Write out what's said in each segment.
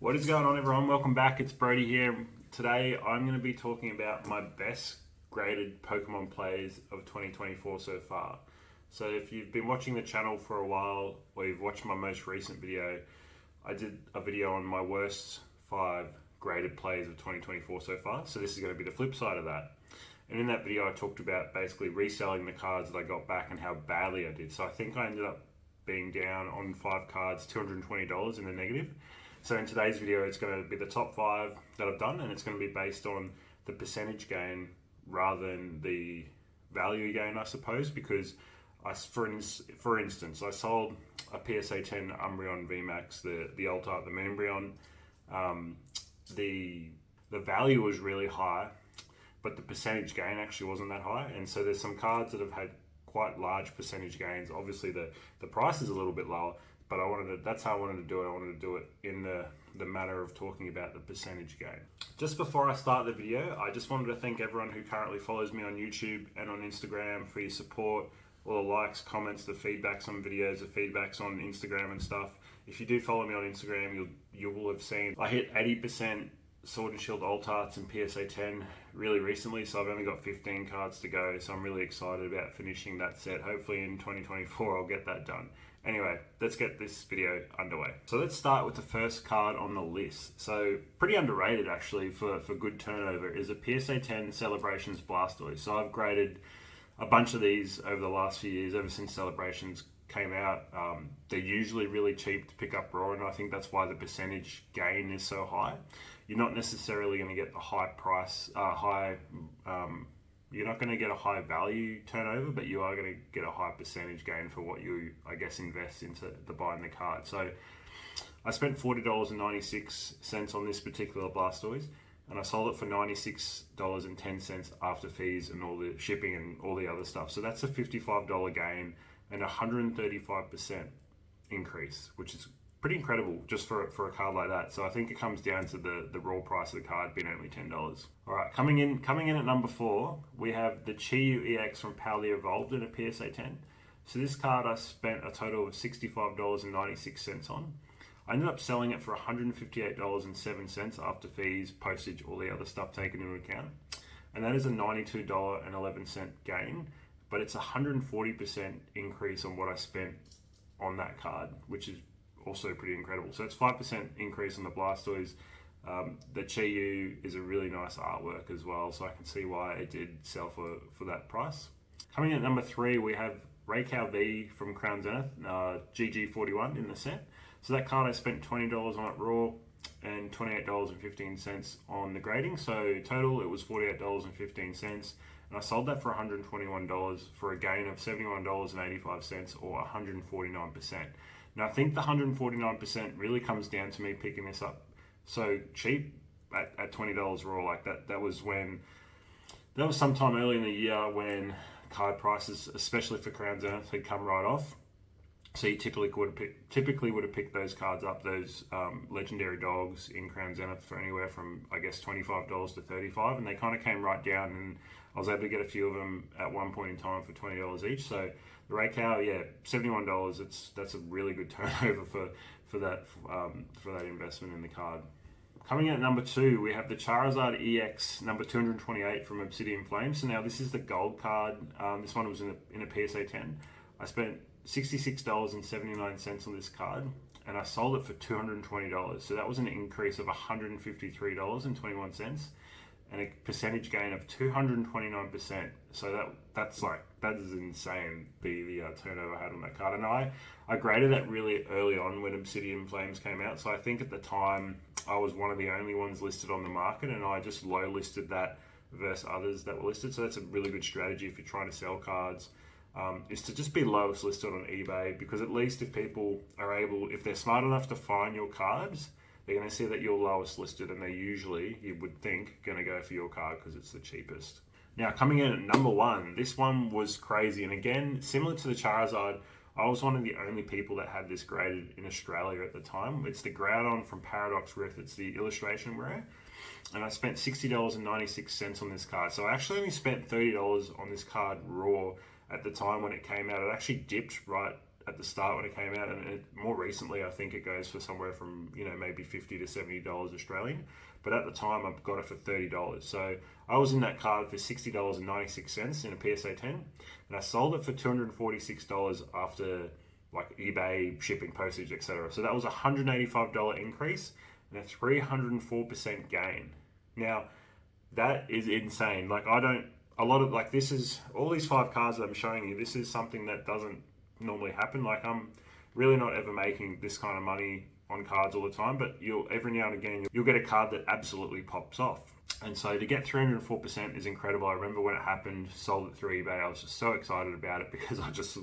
What is going on, everyone? Welcome back. It's Brody here. Today I'm going to be talking about my best graded Pokemon plays of 2024 so far. So if you've been watching the channel for a while or you've watched my most recent video, I did a video on my worst 5 graded plays of 2024 so far. So this is going to be the flip side of that. And in that video I talked about basically reselling the cards that I got back and how badly I did. So I think I ended up being down on 5 cards, $220 in the negative. So in today's video, it's going to be the top 5 that I've done, and it's going to be based on the percentage gain rather than the value gain, I suppose, because for instance, I sold a PSA 10 Umbreon VMAX, the Alt-Art, the Moonbreon. The value was really high, but the percentage gain actually wasn't that high, and so there's some cards that have had quite large percentage gains. Obviously, the price is a little bit lower, but that's how I wanted to do it. I wanted to do it in the manner of talking about the percentage gain. Just before I start the video, I just wanted to thank everyone who currently follows me on YouTube and on Instagram for your support, all the likes, comments, the feedbacks on videos, the feedbacks on Instagram and stuff. If you do follow me on Instagram, you will have seen I hit 80% Sword and Shield Alt-Arts and PSA 10 really recently, so I've only got 15 cards to go, so I'm really excited about finishing that set. Hopefully in 2024 I'll get that done. Anyway, let's get this video underway. So let's start with the first card on the list. So pretty underrated actually for good turnover is a PSA 10 Celebrations Blastoise. So I've graded a bunch of these over the last few years, ever since Celebrations came out. They're usually really cheap to pick up raw, and I think that's why the percentage gain is so high. You're not necessarily going to get the high price, you're not going to get a high value turnover, but you are going to get a high percentage gain for what you, I guess, invest into the buying the card. So I spent $40.96 on this particular Blastoise, and I sold it for $96.10 after fees and all the shipping and all the other stuff. So that's a $55 gain and 135% increase, which is pretty incredible just for a card like that. So I think it comes down to the raw price of the card being only $10. All right, coming in at number 4, we have the Rayal EX from Power Evolved in a PSA 10. So this card I spent a total of $65.96 on. I ended up selling it for $158.07 after fees, postage, all the other stuff taken into account. And that is a $92.11 gain, but it's a 140% increase on what I spent on that card, which is also pretty incredible. So it's 5% increase on the Blastoise. The Chi-Yu is a really nice artwork as well, so I can see why it did sell for that price. Coming in at number 3, we have Rayal V from Crown Zenith, GG41 in the set. So that card I spent $20 on it raw and $28.15 on the grading. So total it was $48.15, and I sold that for $121 for a gain of $71.85 or 149%. Now I think the 149% really comes down to me picking this up so cheap at $20 raw. Like that was sometime early in the year when card prices, especially for Crown Zenith, had come right off. So you typically would have picked those cards up, those legendary dogs in Crown Zenith for anywhere from, I guess, $25 to $35, and they kind of came right down, and I was able to get a few of them at one point in time for $20 each. So the Rayal, yeah, $71. That's a really good turnover for that investment in the card. Coming in at number 2, we have the Charizard EX number 228 from Obsidian Flame. So now this is the gold card. This one was in a PSA 10. I spent $66.79 on this card, and I sold it for $220. So that was an increase of $153.21 and a percentage gain of 229%. So that is insane, the turnover I had on that card. And I graded that really early on when Obsidian Flames came out. So I think at the time I was one of the only ones listed on the market, and I just low listed that versus others that were listed. So that's a really good strategy if you're trying to sell cards. Is to just be lowest listed on eBay, because at least if people are if they're smart enough to find your cards, they're going to see that you're lowest listed, and they're usually, you would think, going to go for your card because it's the cheapest. Now coming in at number 1, this one was crazy, and again, similar to the Charizard, I was one of the only people that had this graded in Australia at the time. It's the Groudon from Paradox Rift. It's the illustration rare, and I spent $60.96 on this card. So I actually only spent $30 on this card raw at the time when it came out. It actually dipped right at the start when it came out, and more recently I think it goes for somewhere from, you know, maybe $50 to $70 Australian. But at the time I got it for $30. So I was in that card for $60.96 in a PSA 10, and I sold it for $246 after like eBay, shipping, postage, etc. So that was a $185 increase and a 304% gain. Now that is insane. Like this is all these 5 cards that I'm showing you. This is something that doesn't normally happen. Like, I'm really not ever making this kind of money on cards all the time, but every now and again you'll get a card that absolutely pops off. And so to get 304% is incredible. I remember when it happened, sold it through eBay. I was just so excited about it because I just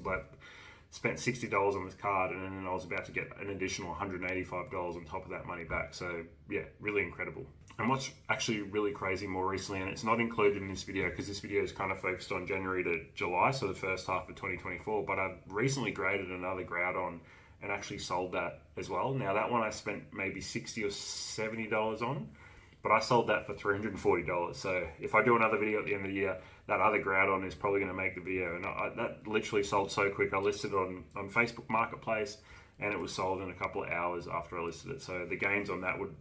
spent $60 on this card, and then I was about to get an additional $185 on top of that money back. So yeah, really incredible. And what's actually really crazy more recently, and it's not included in this video because this video is kind of focused on January to July, so the first half of 2024, but I've recently graded another Groudon and actually sold that as well. Now that one I spent maybe $60 or $70 on, but I sold that for $340. So if I do another video at the end of the year, that other Groudon is probably going to make the video. And that literally sold so quick. I listed it on Facebook Marketplace, and it was sold in a couple of hours after I listed it. So the gains on that would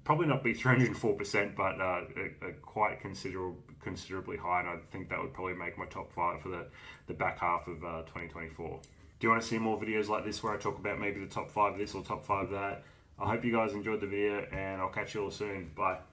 probably not be 304%, but quite considerably high. And I think that would probably make my top 5 for the back half of 2024. Do you want to see more videos like this where I talk about maybe the top 5 this or top 5 that? I hope you guys enjoyed the video, and I'll catch you all soon. Bye.